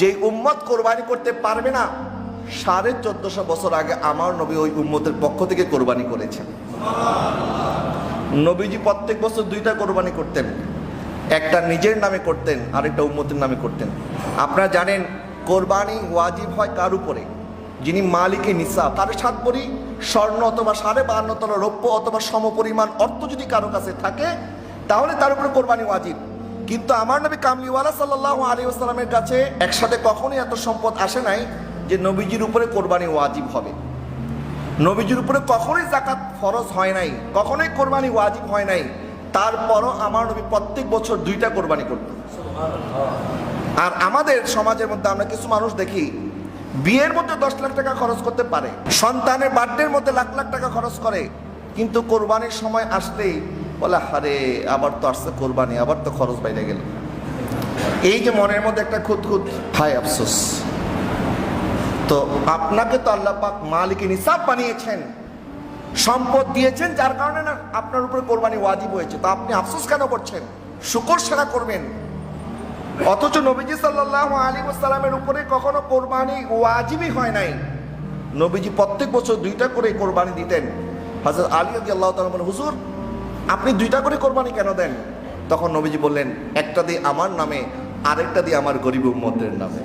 যে উম্মত কোরবানি করতে পারবে না, 1450 বছর আগে আমার নবী ওই উম্মতের পক্ষ থেকে কোরবানি করেছেন। নবীজি প্রত্যেক বছর 2টা কোরবানি করতেন, একটা নিজের নামে করতেন, আরেকটা উম্মতের নামে করতেন। আপনারা জানেন কোরবানি ওয়াজিব হয় কার উপরে? যিনি মালিকে নিসাব, 7.5 ভরি স্বর্ণ অথবা 52.5 তলা রৌপ্য অথবা সমপরিমাণ অর্থ যদি কারো কাছে থাকে, তাহলে তার উপরে কোরবানি ওয়াজিব। কিন্তু আমার নবী কামলিওয়ালা সাল্লাল্লাহু আলাইহি ওয়াসাল্লামের কাছে একসাথে কখনোই এত সম্পদ আসে নাই যে নবীজির উপরে কোরবানি ওয়াজিব হবে। নবীজির উপরে কখনোই যাকাত ফরজ হয় নাই, কখনোই কোরবানি ওয়াজিব হয় নাই। তারপরও আমার নবী প্রত্যেক বছর 2টা কোরবানি করতেন। আর আমাদের সমাজের মধ্যে আমরা কিছু মানুষ দেখি বিয়ের মধ্যে 10 লাখ টাকা খরচ করতে পারে, সন্তানের বার্থডের মধ্যে লাখ লাখ টাকা খরচ করে, কিন্তু কোরবানির সময় আসলেই বলে হারে আবার তো আসছে কোরবানি, আবার তো খরচ বাইরে গেল। এই যে মনের মধ্যে একটা খুঁতখুত, হায় আফসোস। তো আপনাকে তো আল্লাহ পাক মালিকে নিসাব বানিয়েছেন, সম্পদ দিয়েছেন, যার কারণে না আপনার উপরে কোরবানি ওয়াজিব হয়েছে। তো আপনি আফসোস কেন করছেন? শুকর সেরা করবেন। অথচ নবীজি সাল্লাল্লাহু আলাইহি ওয়াসাল্লামের উপরে কখনো কোরবানি ওয়াজিবই হয় নাই। নবীজি প্রত্যেক বছর 2টা করে কোরবানি দিতেন। হযরত আলী রাদিয়াল্লাহু তাআলা বলেন, হুজুর আপনি 2টা করে কোরবানি কেন দেন? তখন নবীজি বললেন, একটা দিয়ে আমার নামে, আরেকটা দিয়ে আমার গরিব উম্মতের নামে।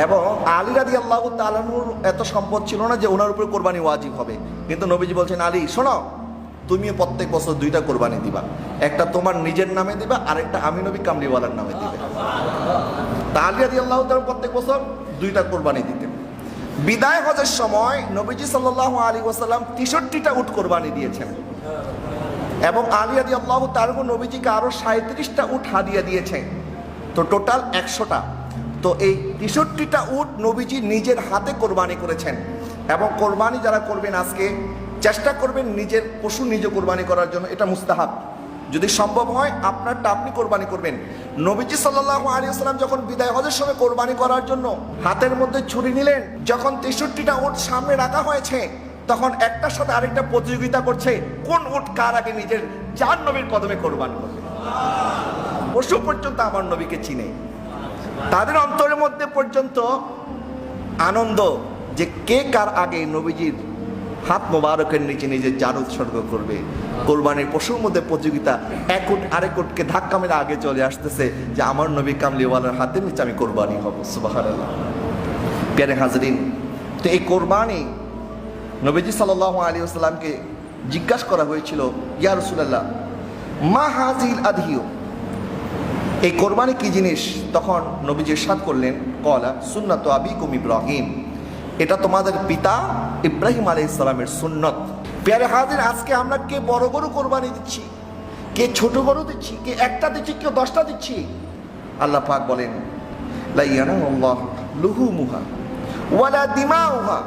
এবং আলী রাদিয়াল্লাহু তাআলার এত সম্পদ ছিল না যে ওনার উপরে কোরবানি ওয়াজিব হবে, কিন্তু নবীজি বলছেন, আলী শোনো, তুমিও প্রত্যেক বছর 2টা কোরবানি দিবা, একটা তোমার নিজের নামে দিবা, আরেকটা আমি নবী কামলিওয়ালার নামে দিবে। তা আলী রাদিয়াল্লাহু তাআলা প্রত্যেক বছর 2টা কোরবানি দিতেন। বিদায় হজের সময় নবীজি সাল্লাল্লাহু আলাইহি ওয়াসাল্লাম 63টা উট কোরবানি দিয়েছেন এবং আলী রাদিয়াল্লাহু তাআলা নবীজিকে আরো 37টা উট হাদিয়া দিয়েছেন। তো টোটাল 100টা। তো এই 63টা উট নবীজি নিজের হাতে কোরবানি করেছেন। এবং কোরবানি যারা করবেন আজকে চেষ্টা করবেন নিজের পশু নিজে কোরবানি করার জন্য, এটা মুস্তাহাব। যদি সম্ভব হয় আপনারটা আপনি কোরবানি করবেন। নবীজি সাল্লাল্লাহু আলাইহি ওয়াসাল্লাম যখন বিদায় হজের সময় কোরবানি করার জন্য হাতের মধ্যে ছুরি নিলেন, যখন 63টা উট সামনে রাখা হয়েছে, তখন একটার সাথে আরেকটা প্রতিযোগিতা করছে কোন উট কার আগে নিজের জান নবীর কদমে কোরবানি করবে। পশু পর্যন্ত আমার নবীকে চিনে, তাদের অন্তরের মধ্যে পর্যন্ত আনন্দ যে কে কার আগে নবীজির হাত মোবারকের নিচে নিজের জান উৎসর্গ করবে। কোরবানির পশুর মধ্যে প্রতিযোগিতা, এক উট আরেক উটকে ধাক্কা মেরে আগে চলে আসতেছে যে আমার নবী কামলিওয়ালার হাতের নিচে আমি কোরবানি হব। সুবহানাল্লাহ। প্যারে হাজরিন, তো এই কোরবানি নবীজি সাল্লাল্লাহু আলাইহি ওয়াসাল্লামকে জিজ্ঞাসা করা হয়েছিল, ইয়া রাসূলুল্লাহ মা হাযিল আদহিয়ু, এই কোরবানি কি জিনিস? তখন নবীজি ইরশাদ করলেন, ক্বালা সুন্নাতু আবিকুম ইব্রাহিম, এটা তোমাদের পিতা ইব্রাহিম আলাইহিস সালামের সুন্নত। প্যারে হাজির, আজকে আমরা কে বড় গরু কোরবানি দিচ্ছি, কে ছোট গরু দিচ্ছি, কে একটা দিচ্ছি, কেউ 10টা দিচ্ছি। আল্লাহ পাক বলেন, লা ইয়ানাল্লাহু লুহুমুহা ওয়ালা দিমাউহা,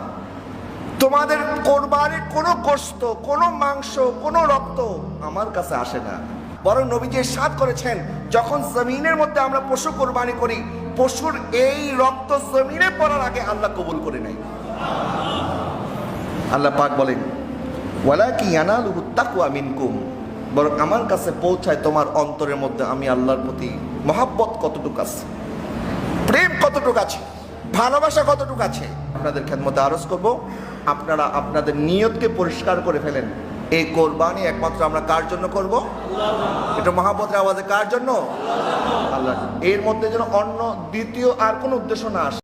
তোমাদের কোরবানির কোনো গোশত, কোনো মাংস, কোনো রক্ত আমার কাছে আসে না। বরং নবীজি ইরশাদ করেছেন, যখন জমিনের মধ্যে আমরা পশু কোরবানি করি, পশুর এই রক্ত জমিনে পড়ার আগে আল্লাহ কবুল করে নেয়। আল্লাহ পাক বলেন, ওয়ালাকি ইয়ানালুহু তাকওয়া মিনকুম, বরং আমার কাছে পৌঁছায় তোমার অন্তরের মধ্যে আমি আল্লাহর প্রতি মহব্বত কতটুকু আছে, প্রেম কতটুকু আছে, ভালোবাসা কতটুকু আছে। আপনাদের খেদমতে আরজ করব, আপনারা আপনাদের নিয়তকে পরিষ্কার করে ফেলেন। এই কোরবানি একমাত্র আমরা কার জন্য করব? এটা মহব্বতের আওয়াজে কার জন্য? আল্লাহ। এর মধ্যে যেন অন্য দ্বিতীয় আর কোনো উদ্দেশ্য না আসে।